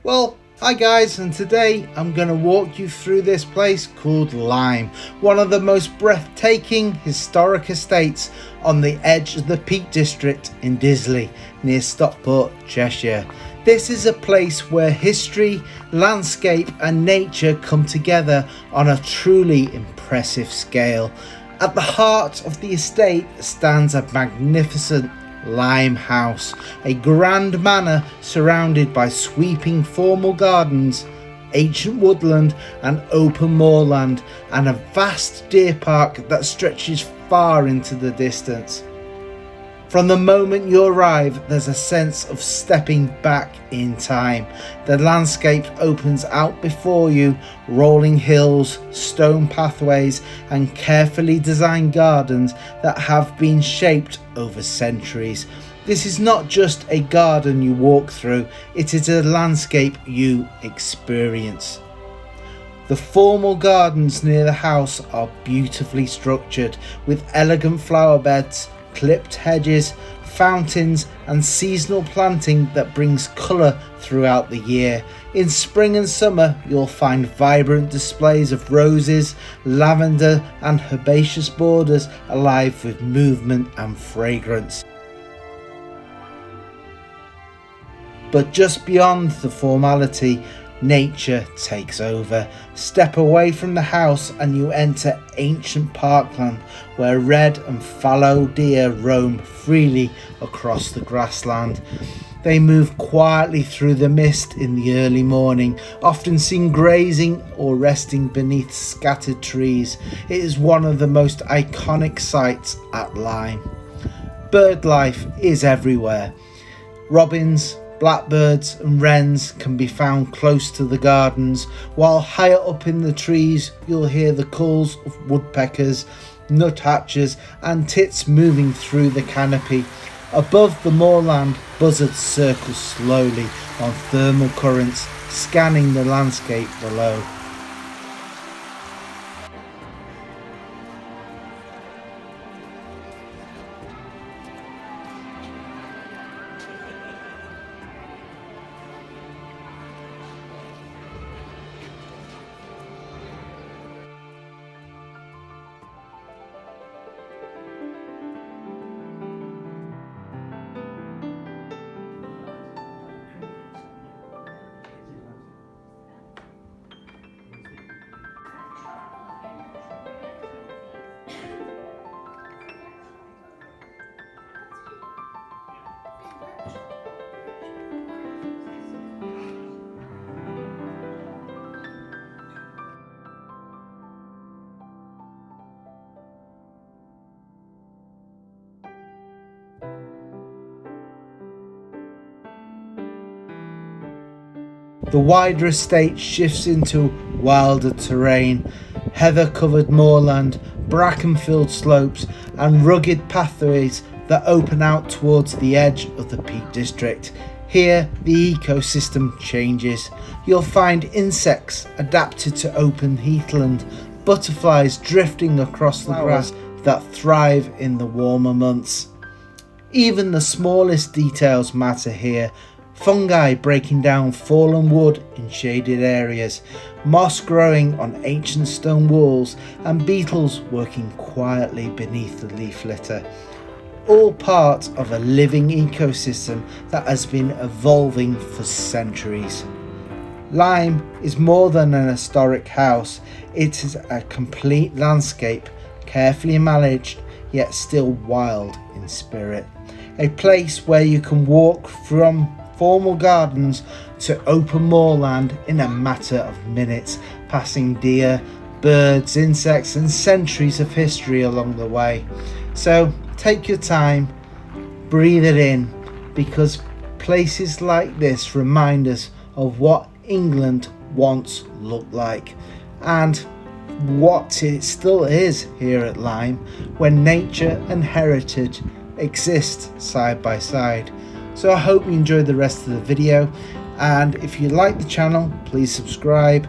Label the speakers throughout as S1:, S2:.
S1: Well, hi guys, and today I'm going to walk you through this place called Lyme, one of the most breathtaking historic estates on the edge of the Peak District in Disley, near Stockport, Cheshire. This is a place where history, landscape and nature come together on a truly impressive scale. At the heart of the estate stands a magnificent Lyme House, a grand manor surrounded by sweeping formal gardens, ancient woodland and open moorland, and a vast deer park that stretches far into the distance. From the moment you arrive, there's a sense of stepping back in time. The landscape opens out before you, rolling hills, stone pathways and carefully designed gardens that have been shaped over centuries. This is not just a garden you walk through, it is a landscape you experience. The formal gardens near the house are beautifully structured with elegant flower beds, clipped hedges, fountains and seasonal planting that brings colour throughout the year. In spring and summer you'll find vibrant displays of roses, lavender and herbaceous borders alive with movement and fragrance. But just beyond the formality, nature takes over. Step away from the house and you enter ancient parkland where red and fallow deer roam freely across the grassland. They move quietly through the mist in the early morning, often seen grazing or resting beneath scattered trees. It is one of the most iconic sights at Lyme. Bird life is everywhere. Robins, blackbirds and wrens can be found close to the gardens, while higher up in the trees you'll hear the calls of woodpeckers, nuthatches and tits moving through the canopy. Above the moorland, buzzards circle slowly on thermal currents, scanning the landscape below. The wider estate shifts into wilder terrain, heather-covered moorland, bracken-filled slopes and rugged pathways that open out towards the edge of the Peak District. Here, the ecosystem changes. You'll find insects adapted to open heathland, butterflies drifting across the grass that thrive in the warmer months. Even the smallest details matter here. Fungi breaking down fallen wood in shaded areas, moss growing on ancient stone walls and beetles working quietly beneath the leaf litter. All part of a living ecosystem that has been evolving for centuries. Lyme is more than an historic house, it is a complete landscape, carefully managed yet still wild in spirit. A place where you can walk from formal gardens to open moorland in a matter of minutes, passing deer, birds, insects and centuries of history along the way. So take your time, breathe it in, because places like this remind us of what England once looked like and what it still is here at Lyme, when nature and heritage exist side by side. So I hope you enjoyed the rest of the video, and if you like the channel, please subscribe,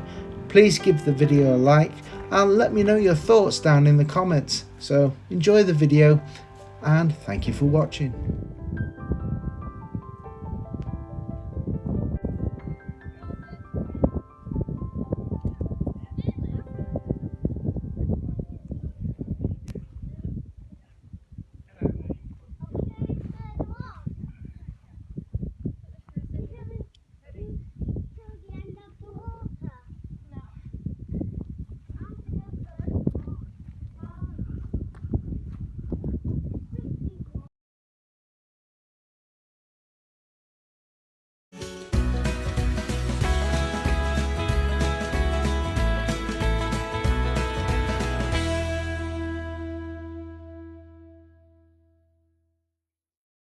S1: please give the video a like and let me know your thoughts down in the comments. So enjoy the video and thank you for watching.